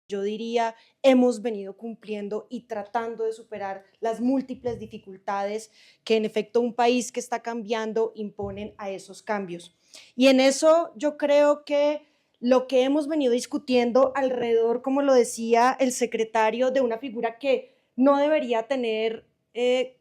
yo diría, hemos venido cumpliendo y tratando de superar las múltiples dificultades que en efecto un país que está cambiando imponen a esos cambios. Y en eso yo creo que lo que hemos venido discutiendo alrededor, como lo decía el secretario, de una figura que no debería tener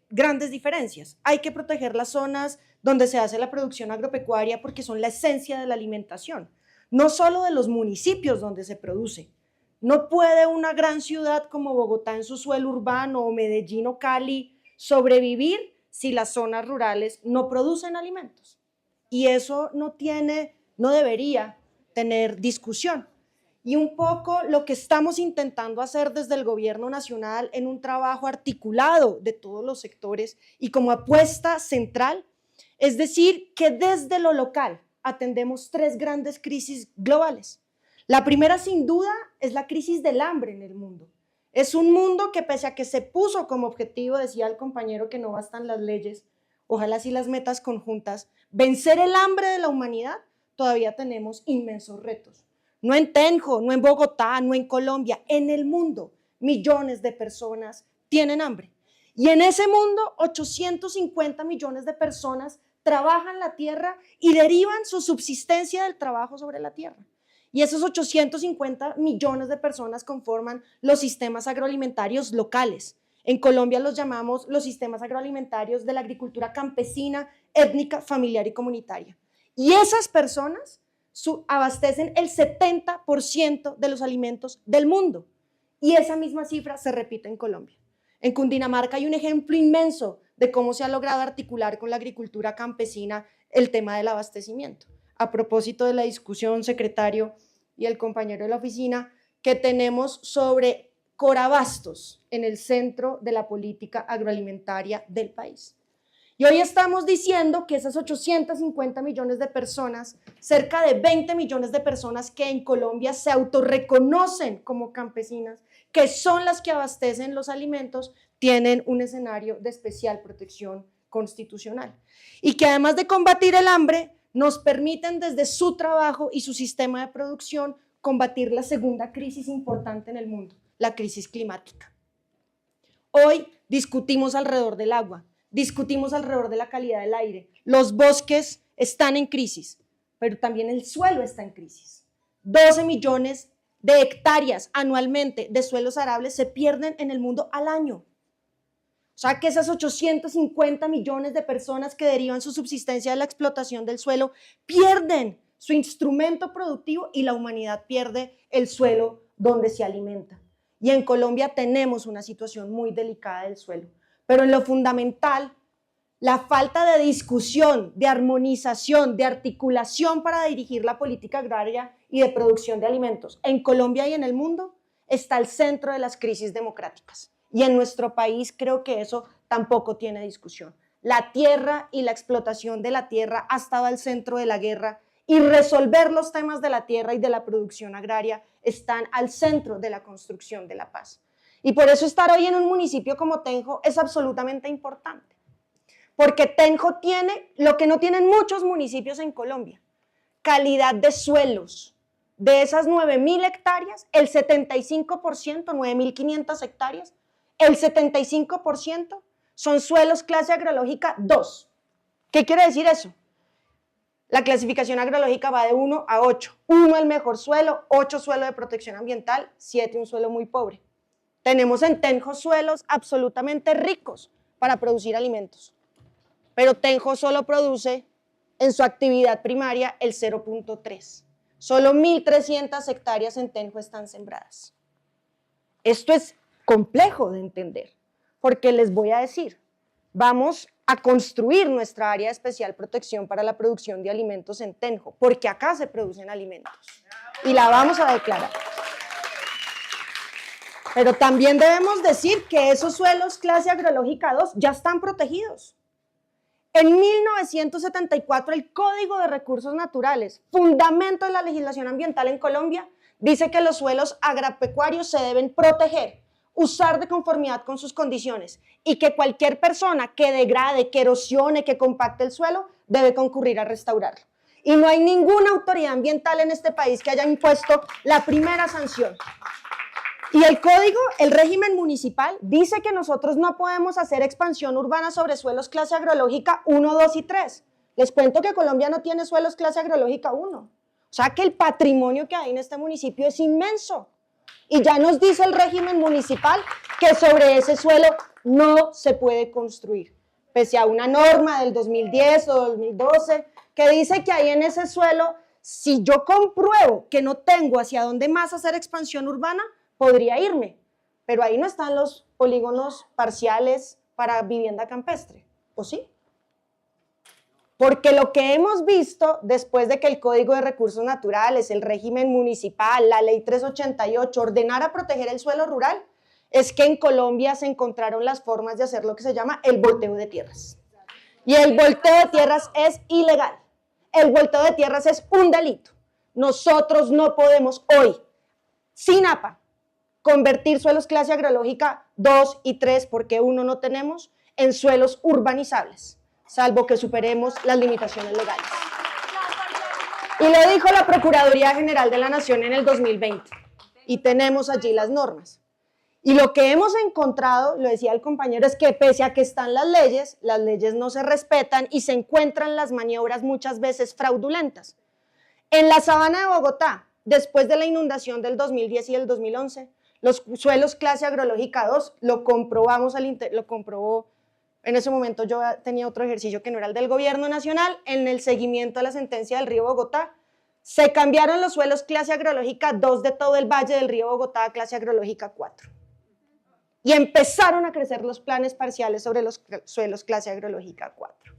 grandes diferencias. Hay que proteger las zonas donde se hace la producción agropecuaria porque son la esencia de la alimentación, no solo de los municipios donde se produce. No puede una gran ciudad como Bogotá en su suelo urbano o Medellín o Cali sobrevivir si las zonas rurales no producen alimentos. Y eso no debería tener discusión. Y un poco lo que estamos intentando hacer desde el gobierno nacional en un trabajo articulado de todos los sectores y como apuesta central, es decir, que desde lo local atendemos tres grandes crisis globales. La primera, sin duda, es la crisis del hambre en el mundo. Es un mundo que, pese a que se puso como objetivo, decía el compañero que no bastan las leyes, ojalá sí las metas conjuntas, vencer el hambre de la humanidad, todavía tenemos inmensos retos. No en Tenjo, no en Bogotá, no en Colombia, en el mundo, millones de personas tienen hambre. Y en ese mundo, 850 millones de personas trabajan la tierra y derivan su subsistencia del trabajo sobre la tierra. Y esos 850 millones de personas conforman los sistemas agroalimentarios locales. En Colombia los llamamos los sistemas agroalimentarios de la agricultura campesina, étnica, familiar y comunitaria. Y esas personas abastecen el 70% de los alimentos del mundo. Y esa misma cifra se repite en Colombia. En Cundinamarca hay un ejemplo inmenso de cómo se ha logrado articular con la agricultura campesina el tema del abastecimiento. A propósito de la discusión, secretario y el compañero de la oficina, que tenemos sobre Corabastos en el centro de la política agroalimentaria del país. Y hoy estamos diciendo que esas 850 millones de personas, cerca de 20 millones de personas que en Colombia se autorreconocen como campesinas, que son las que abastecen los alimentos, tienen un escenario de especial protección constitucional. Y que además de combatir el hambre, nos permiten desde su trabajo y su sistema de producción combatir la segunda crisis importante en el mundo, la crisis climática. Hoy discutimos alrededor del agua, discutimos alrededor de la calidad del aire. Los bosques están en crisis, pero también el suelo está en crisis. 12 millones de hectáreas anualmente de suelos arables se pierden en el mundo al año. O sea que esas 850 millones de personas que derivan su subsistencia de la explotación del suelo pierden su instrumento productivo y la humanidad pierde el suelo donde se alimenta. Y en Colombia tenemos una situación muy delicada del suelo. Pero en lo fundamental, la falta de discusión, de armonización, de articulación para dirigir la política agraria y de producción de alimentos en Colombia y en el mundo está al centro de las crisis democráticas. Y en nuestro país creo que eso tampoco tiene discusión. La tierra y la explotación de la tierra ha estado al centro de la guerra y resolver los temas de la tierra y de la producción agraria están al centro de la construcción de la paz. Y por eso estar hoy en un municipio como Tenjo es absolutamente importante. Porque Tenjo tiene lo que no tienen muchos municipios en Colombia, calidad de suelos. De esas 9.000 hectáreas, el 75%, 9.500 hectáreas, el 75% son suelos clase agrológica 2. ¿Qué quiere decir eso? La clasificación agrológica va de 1 a 8. 1 el mejor suelo, 8 suelo de protección ambiental, 7 un suelo muy pobre. Tenemos en Tenjo suelos absolutamente ricos para producir alimentos, pero Tenjo solo produce en su actividad primaria el 0.3. Solo 1.300 hectáreas en Tenjo están sembradas. Esto es complejo de entender, porque les voy a decir, vamos a construir nuestra área de especial protección para la producción de alimentos en Tenjo, porque acá se producen alimentos y la vamos a declarar. Pero también debemos decir que esos suelos clase agrológica 2 ya están protegidos. En 1974 el Código de Recursos Naturales, fundamento de la legislación ambiental en Colombia, dice que los suelos agropecuarios se deben proteger, usar de conformidad con sus condiciones y que cualquier persona que degrade, que erosione, que compacte el suelo debe concurrir a restaurarlo. Y no hay ninguna autoridad ambiental en este país que haya impuesto la primera sanción. Y el código, el régimen municipal, dice que nosotros no podemos hacer expansión urbana sobre suelos clase agrológica 1, 2 y 3. Les cuento que Colombia no tiene suelos clase agrológica 1. O sea que el patrimonio que hay en este municipio es inmenso. Y ya nos dice el régimen municipal que sobre ese suelo no se puede construir, pese a una norma del 2010 o 2012 que dice que ahí en ese suelo, si yo compruebo que no tengo hacia dónde más hacer expansión urbana, podría irme, pero ahí no están los polígonos parciales para vivienda campestre, ¿o sí? Porque lo que hemos visto después de que el Código de Recursos Naturales, el régimen municipal, la Ley 388 ordenara proteger el suelo rural, es que en Colombia se encontraron las formas de hacer lo que se llama el volteo de tierras. Y el volteo de tierras es ilegal. El volteo de tierras es un delito. Nosotros no podemos hoy, sin APA, convertir suelos clase agrológica 2 y 3, porque 1 no tenemos, en suelos urbanizables, salvo que superemos las limitaciones legales. Y lo dijo la Procuraduría General de la Nación en el 2020, y tenemos allí las normas. Y lo que hemos encontrado, lo decía el compañero, es que pese a que están las leyes no se respetan y se encuentran las maniobras muchas veces fraudulentas. En la sabana de Bogotá, después de la inundación del 2010 y el 2011, los suelos clase agrológica 2, lo comprobó, en ese momento yo tenía otro ejercicio que no era el del gobierno nacional, en el seguimiento a la sentencia del río Bogotá, se cambiaron los suelos clase agrológica 2 de todo el valle del río Bogotá a clase agrológica 4. Y empezaron a crecer los planes parciales sobre los suelos clase agrológica 4.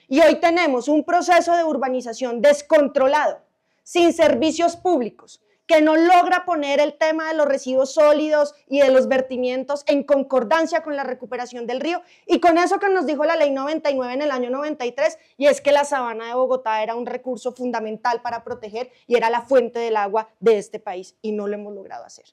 Y hoy tenemos un proceso de urbanización descontrolado, sin servicios públicos, que no logra poner el tema de los residuos sólidos y de los vertimientos en concordancia con la recuperación del río, y con eso que nos dijo la Ley 99 en el año 93, y es que la sabana de Bogotá era un recurso fundamental para proteger y era la fuente del agua de este país, y no lo hemos logrado hacer.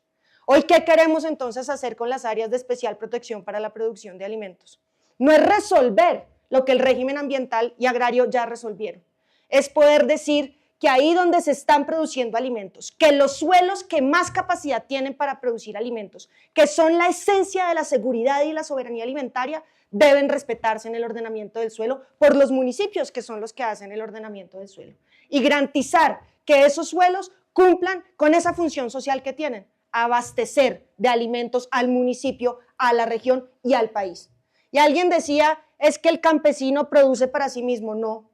Hoy, ¿qué queremos entonces hacer con las áreas de especial protección para la producción de alimentos? No es resolver lo que el régimen ambiental y agrario ya resolvieron, es poder decir que ahí donde se están produciendo alimentos, que los suelos que más capacidad tienen para producir alimentos, que son la esencia de la seguridad y la soberanía alimentaria, deben respetarse en el ordenamiento del suelo por los municipios, que son los que hacen el ordenamiento del suelo, y garantizar que esos suelos cumplan con esa función social que tienen, abastecer de alimentos al municipio, a la región y al país. Y alguien decía, es que el campesino produce para sí mismo. No,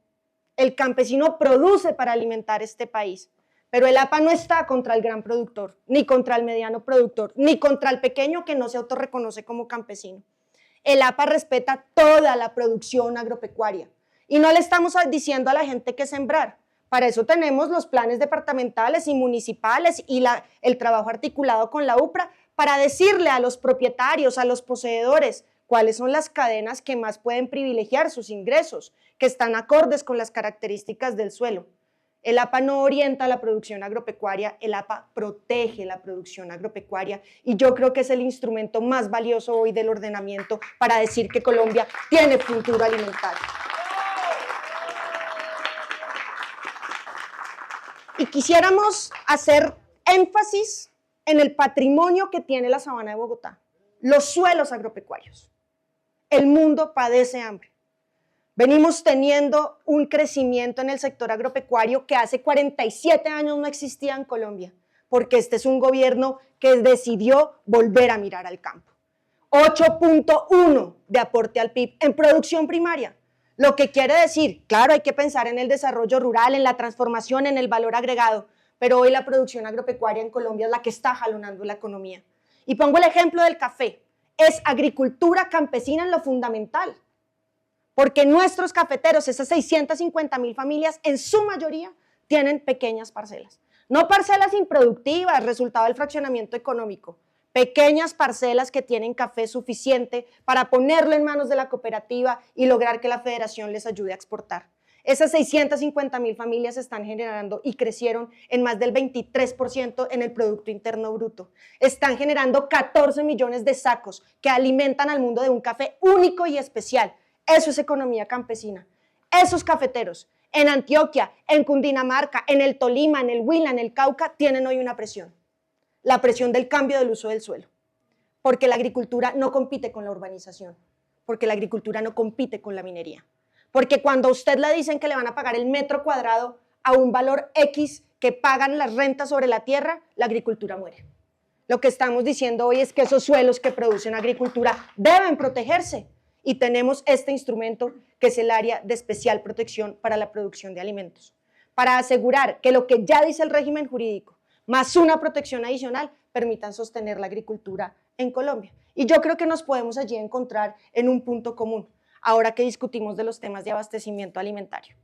el campesino produce para alimentar este país, pero el APA no está contra el gran productor, ni contra el mediano productor, ni contra el pequeño que no se autorreconoce como campesino. El APA respeta toda la producción agropecuaria y no le estamos diciendo a la gente qué sembrar. Para eso tenemos los planes departamentales y municipales y el trabajo articulado con la UPRA para decirle a los propietarios, a los poseedores, cuáles son las cadenas que más pueden privilegiar sus ingresos, que están acordes con las características del suelo. El APA no orienta la producción agropecuaria, el APA protege la producción agropecuaria y yo creo que es el instrumento más valioso hoy del ordenamiento para decir que Colombia tiene futuro alimentario. Y quisiéramos hacer énfasis en el patrimonio que tiene la sabana de Bogotá, los suelos agropecuarios. El mundo padece hambre. Venimos teniendo un crecimiento en el sector agropecuario que hace 47 años no existía en Colombia, porque este es un gobierno que decidió volver a mirar al campo. 8.1 de aporte al PIB en producción primaria. Lo que quiere decir, claro, hay que pensar en el desarrollo rural, en la transformación, en el valor agregado, pero hoy la producción agropecuaria en Colombia es la que está jalonando la economía. Y pongo el ejemplo del café. Es agricultura campesina en lo fundamental, porque nuestros cafeteros, esas 650.000 familias, en su mayoría tienen pequeñas parcelas. No parcelas improductivas, resultado del fraccionamiento económico, pequeñas parcelas que tienen café suficiente para ponerlo en manos de la cooperativa y lograr que la federación les ayude a exportar. Esas 650.000 familias están generando y crecieron en más del 23% en el Producto Interno Bruto. Están generando 14 millones de sacos que alimentan al mundo de un café único y especial. Eso es economía campesina. Esos cafeteros en Antioquia, en Cundinamarca, en el Tolima, en el Huila, en el Cauca, tienen hoy una presión. la presión del cambio del uso del suelo, porque la agricultura no compite con la urbanización, porque la agricultura no compite con la minería, porque cuando a usted le dicen que le van a pagar el metro cuadrado a un valor X que pagan las rentas sobre la tierra, la agricultura muere. Lo que estamos diciendo hoy es que esos suelos que producen agricultura deben protegerse y tenemos este instrumento que es el área de especial protección para la producción de alimentos, para asegurar que lo que ya dice el régimen jurídico, más una protección adicional, permitan sostener la agricultura en Colombia. Y yo creo que nos podemos allí encontrar en un punto común, ahora que discutimos de los temas de abastecimiento alimentario.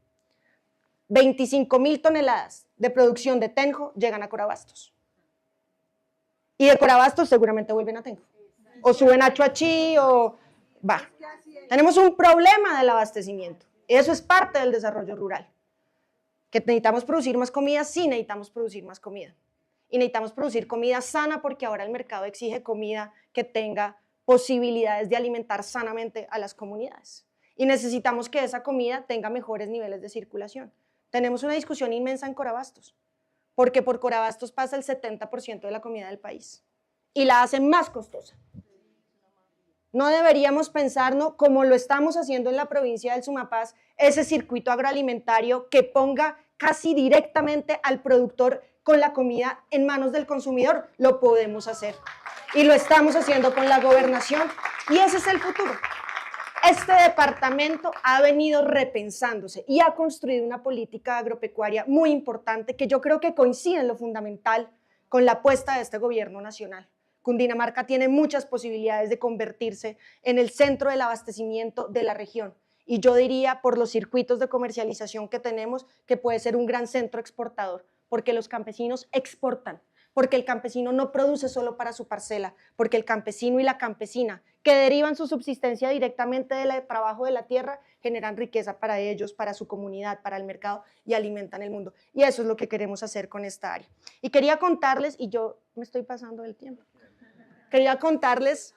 25.000 toneladas de producción de Tenjo llegan a Corabastos. Y de Corabastos seguramente vuelven a Tenjo. O suben a Chuachi o... va. Tenemos un problema del abastecimiento. Eso es parte del desarrollo rural. Que necesitamos producir más comida, sí necesitamos producir más comida. Y necesitamos producir comida sana porque ahora el mercado exige comida que tenga posibilidades de alimentar sanamente a las comunidades. Y necesitamos que esa comida tenga mejores niveles de circulación. Tenemos una discusión inmensa en Corabastos, porque por Corabastos pasa el 70% de la comida del país y la hace más costosa. No deberíamos pensarnos, como lo estamos haciendo en la provincia del Sumapaz, ese circuito agroalimentario que ponga casi directamente al productor con la comida en manos del consumidor. Lo podemos hacer y lo estamos haciendo con la gobernación y ese es el futuro. Este departamento ha venido repensándose y ha construido una política agropecuaria muy importante que yo creo que coincide en lo fundamental con la apuesta de este gobierno nacional. Cundinamarca tiene muchas posibilidades de convertirse en el centro del abastecimiento de la región y yo diría por los circuitos de comercialización que tenemos que puede ser un gran centro exportador porque los campesinos exportan, porque el campesino no produce solo para su parcela, porque el campesino y la campesina que derivan su subsistencia directamente del trabajo de la tierra generan riqueza para ellos, para su comunidad, para el mercado y alimentan el mundo. Y eso es lo que queremos hacer con esta área. Y quería contarles, y yo me estoy pasando del tiempo, quería contarles,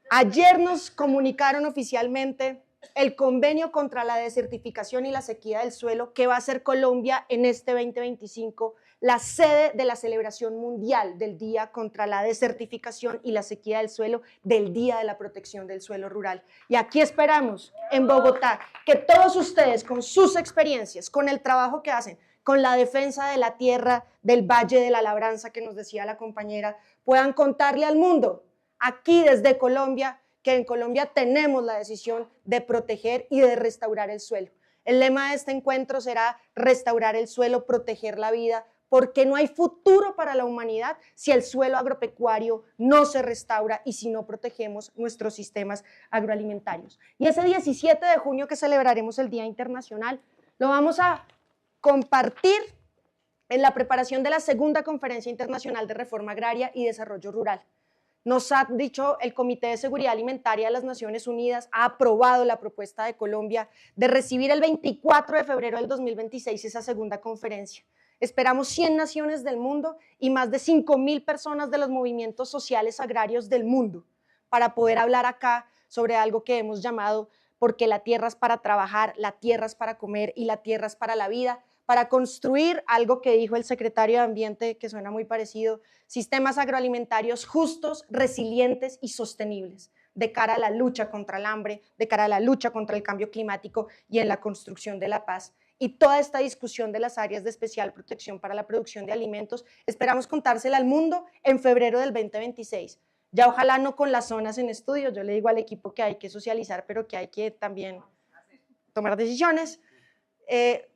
ayer nos comunicaron oficialmente el convenio contra la desertificación y la sequía del suelo que va a hacer Colombia en este 2025, la sede de la celebración mundial del Día contra la Desertificación y la Sequía del Suelo, del Día de la Protección del Suelo Rural. Y aquí esperamos, en Bogotá, que todos ustedes, con sus experiencias, con el trabajo que hacen, con la defensa de la tierra, del Valle de la Labranza, que nos decía la compañera, puedan contarle al mundo, aquí desde Colombia, que en Colombia tenemos la decisión de proteger y de restaurar el suelo. El lema de este encuentro será restaurar el suelo, proteger la vida, porque no hay futuro para la humanidad si el suelo agropecuario no se restaura y si no protegemos nuestros sistemas agroalimentarios. Y ese 17 de junio que celebraremos el Día Internacional, lo vamos a compartir en la preparación de la segunda Conferencia Internacional de Reforma Agraria y Desarrollo Rural. Nos ha dicho el Comité de Seguridad Alimentaria de las Naciones Unidas, ha aprobado la propuesta de Colombia de recibir el 24 de febrero del 2026 esa segunda conferencia. Esperamos 100 naciones del mundo y más de 5.000 personas de los movimientos sociales agrarios del mundo para poder hablar acá sobre algo que hemos llamado porque la tierra es para trabajar, la tierra es para comer y la tierra es para la vida, para construir algo que dijo el secretario de Ambiente, que suena muy parecido, sistemas agroalimentarios justos, resilientes y sostenibles de cara a la lucha contra el hambre, de cara a la lucha contra el cambio climático y en la construcción de la paz. Y toda esta discusión de las áreas de especial protección para la producción de alimentos, esperamos contársela al mundo en febrero del 2026. Ya ojalá no con las zonas en estudio, yo le digo al equipo que hay que socializar, pero que hay que también tomar decisiones.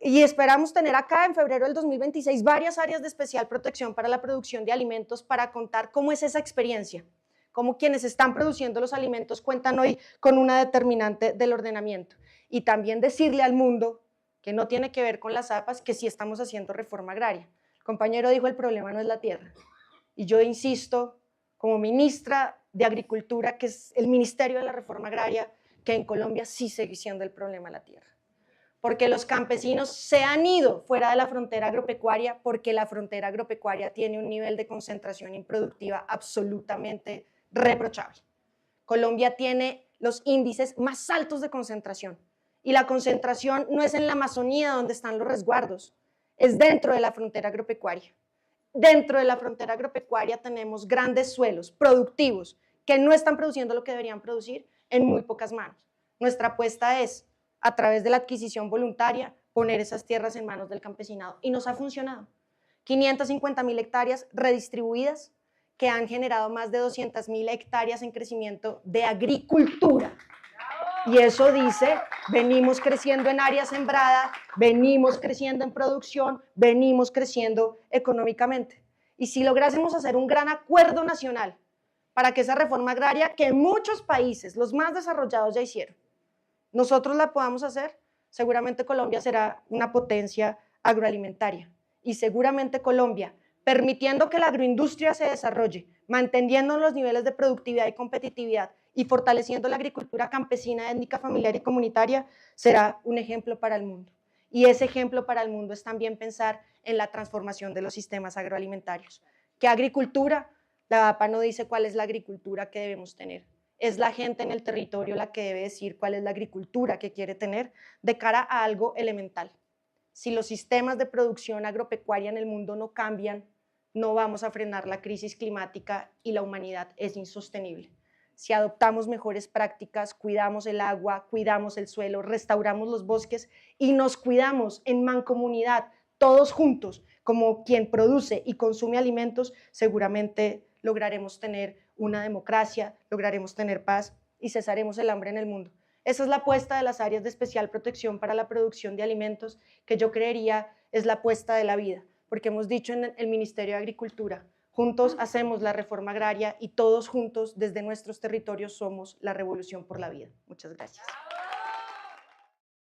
Y esperamos tener acá en febrero del 2026 varias áreas de especial protección para la producción de alimentos para contar cómo es esa experiencia, cómo quienes están produciendo los alimentos cuentan hoy con una determinante del ordenamiento. Y también decirle al mundo que no tiene que ver con las APAs, que sí estamos haciendo reforma agraria. El compañero dijo, el problema no es la tierra. Y yo insisto, como ministra de Agricultura, que es el Ministerio de la Reforma Agraria, que en Colombia sí sigue siendo el problema la tierra. Porque los campesinos se han ido fuera de la frontera agropecuaria, porque la frontera agropecuaria tiene un nivel de concentración improductiva absolutamente reprochable. Colombia tiene los índices más altos de concentración. Y la concentración no es en la Amazonía donde están los resguardos, es dentro de la frontera agropecuaria. dentro de la frontera agropecuaria tenemos grandes suelos productivos que no están produciendo lo que deberían producir en muy pocas manos. Nuestra apuesta es, a través de la adquisición voluntaria, poner esas tierras en manos del campesinado, y nos ha funcionado. 550.000 hectáreas redistribuidas que han generado más de 200.000 hectáreas en crecimiento de agricultura. Y eso dice, venimos creciendo en área sembrada, venimos creciendo en producción, venimos creciendo económicamente. Y si lográsemos hacer un gran acuerdo nacional para que esa reforma agraria, que muchos países, los más desarrollados, ya hicieron, nosotros la podamos hacer, seguramente Colombia será una potencia agroalimentaria. Y seguramente Colombia, permitiendo que la agroindustria se desarrolle, manteniendo los niveles de productividad y competitividad y fortaleciendo la agricultura campesina, étnica, familiar y comunitaria, será un ejemplo para el mundo. Y ese ejemplo para el mundo es también pensar en la transformación de los sistemas agroalimentarios. ¿Qué agricultura? La APA no dice cuál es la agricultura que debemos tener. Es la gente en el territorio la que debe decir cuál es la agricultura que quiere tener de cara a algo elemental. Si los sistemas de producción agropecuaria en el mundo no cambian, no vamos a frenar la crisis climática y la humanidad es insostenible. Si adoptamos mejores prácticas, cuidamos el agua, cuidamos el suelo, restauramos los bosques y nos cuidamos en mancomunidad, todos juntos, como quien produce y consume alimentos, seguramente lograremos tener una democracia, lograremos tener paz y cesaremos el hambre en el mundo. Esa es la apuesta de las áreas de especial protección para la producción de alimentos, que yo creería es la apuesta de la vida, porque hemos dicho en el Ministerio de Agricultura, juntos hacemos la reforma agraria y todos juntos desde nuestros territorios somos la revolución por la vida. Muchas gracias.